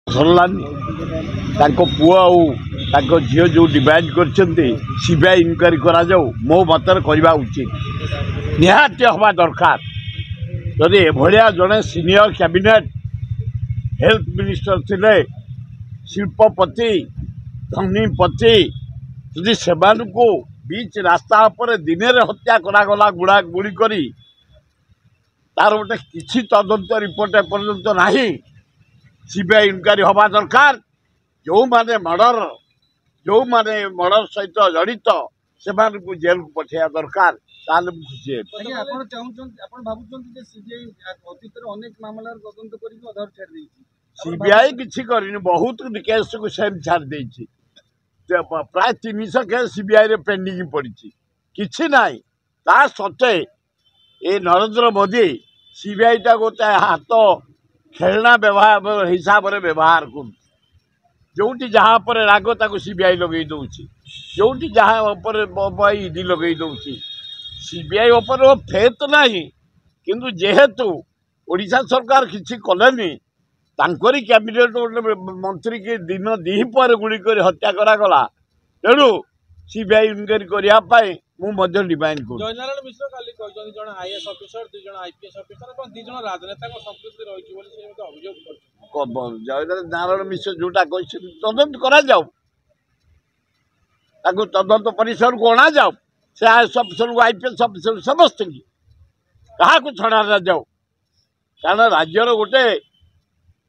सरलानी पुआ आउ झील जो डिमांड कर सीबीआई इनक्वारी करा मो मतर करवा उचित निहाती हवा दरकार जदि एभलिया जड़े सीनियर कैबिनेट हेल्थ मिनिस्टर थिले शिल्पपति धनीपति जदि सेमानकु बीच रास्ता पर दिन में हत्या करागला गुड़ा गुड़ी करी तार गोटे किसी तदंत रिपोर्ट एपर्यंत नहीं सीबीआई इनक्वारी हवा दरकार जो माने मर्डर सहित जड़ित से जेल को पठेया दरकार ताले खुशी सीबीआई किसी करनी बहुत केस को सेम छाड़ देछि प्राय 300 केस सीबीआई रे पेंडिंग पड़ी किछि नाही ता सत्वे ए नरेंद्र मोदी सीबीआई टा गोटे हाथ खेलना व्यवहार हिसाब से व्यवहार कर जोटी जहाँ पर राग ताको सीबीआई लगे दौची जोटी जहाँ पर ईडी लगे दौची सीबीआई ऊपर फेत नहीं किंतु जेहेतु ओडिशा सरकार किसी कलेनी तांकरी कैबिनेट गोटे मंत्री के दिन दीपर गुड़ी कर हत्या करागला तेणु सीबीआई इनक्वारी करने मुझे डिमांड कर जयनारायण मिश्र काली कहते जन आईएएस ऑफिसर दुई जन आईपीएस ऑफिसर और दुई जन राजनेता संपृक्ति रही अभियोग जयनारायण मिश्र जोटा तदंत करा जाऊ तदंत परिसर को अणा जाऊ से आईएएस ऑफिसर को आईपीएस ऑफिसर समस्त की क्या छड़ा जाऊ कारण राज्यर गोटे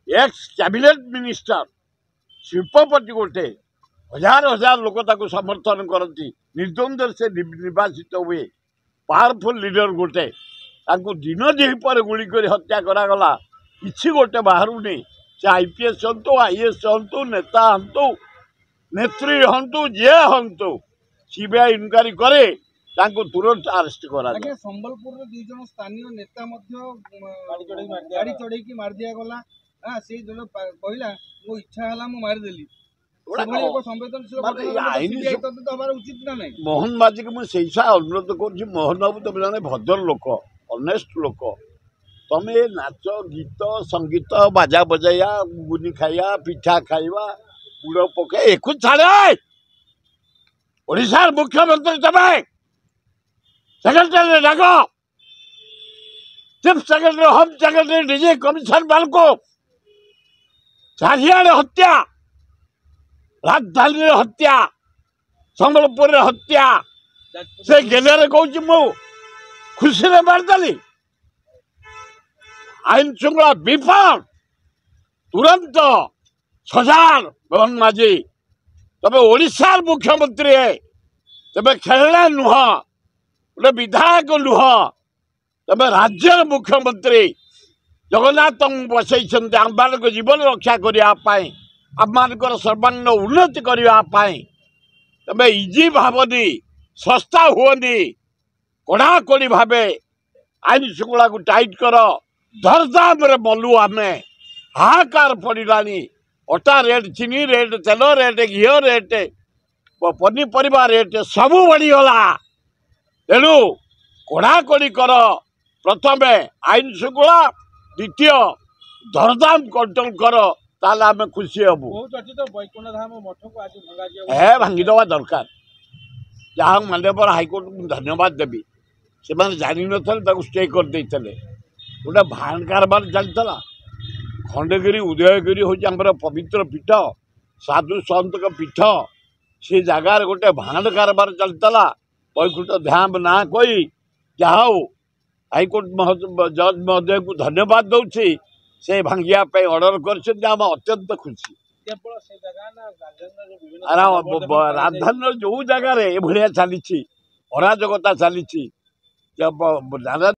एक्स कैबिनेट मिनिस्टर शिल्पपति गोटे हजार हजार लोक समर्थन करती निर्द्वंद्व से निर्वाचित हुए पावरफुल लीडर गोटे दिन दीपर गुड़ी कर हत्या करागला किसी गोटे बाहर नहीं से आईपीएस हूँ आईएएस हूँ नेता हूँ नेत्री हूँ जे हूँ सीबीआई इनक्वारी करे तुरंत अरेस्ट करा संबलपुर दुई जन स्थानीय नेता गाड़ी चढ़े मार दिया गला से जन कहला मो इच्छा है मारिदेली मोहन माझी को मुझे अनुरोध कर मोहन बाबू तुम जन भद्र लोक ऑनेस्ट लोक तुम ये नाच गीत संगीत बाजा बजाया गुनी खाइया पिठा खाइबा गुड़ पके एक छाड़े ओडिशा मुख्यमंत्री तमें सेक्रेटरी डाक chief secretary home secretary DG commissioner मान को चारियाड़े हत्या राजधानी हत्या संबलपुर हत्या से गेले कहूँ मु खुशी में मारदेली आईन श्रृंखला विफल तुरंत सजार मोहन माझी तबे ओडिशा मुख्यमंत्री है तबे खेलना नुह गोटे विधायक नुह तबे राज्य मुख्यमंत्री जगन्नाथ बसई आम जीवन रक्षा करने आम सर्वांगीन उन्नति करने तबे इजी भावनी सस्ता हुए कड़ाकड़ी भाव आईन श्रृंखला को टाइट कर दरदाम मलु आम हाहाकार पड़ा अटा रेट चीनी रेट तेल रेट घी रेट पनीपरिया रेट सबू बढ़ीगला तेणु कड़ाकड़ी कर प्रथम आईन श्रृंखला द्वितीय दरदाम कंट्रोल कर ताले आम खुशी हबू हे भांगीदवा दरकार जहाँ माननीय हाइकोर्ट को धन्यवाद देवी से जानी न स्टे करदे गोटे भाण कारबार चलता खंडगिरी उदयगिरी हूँ आमर पवित्र पीठ साधु संत पीठ से जगार गोटे भाण कारबार चलता वैकुंठ ध्यान ना कही जहा हाइकोर्ट जज महोदय को धन्यवाद दूसरी से भांगिया ऑर्डर कर अत्यंत खुशी राजधानी जो जगार ये चली अराजकता चली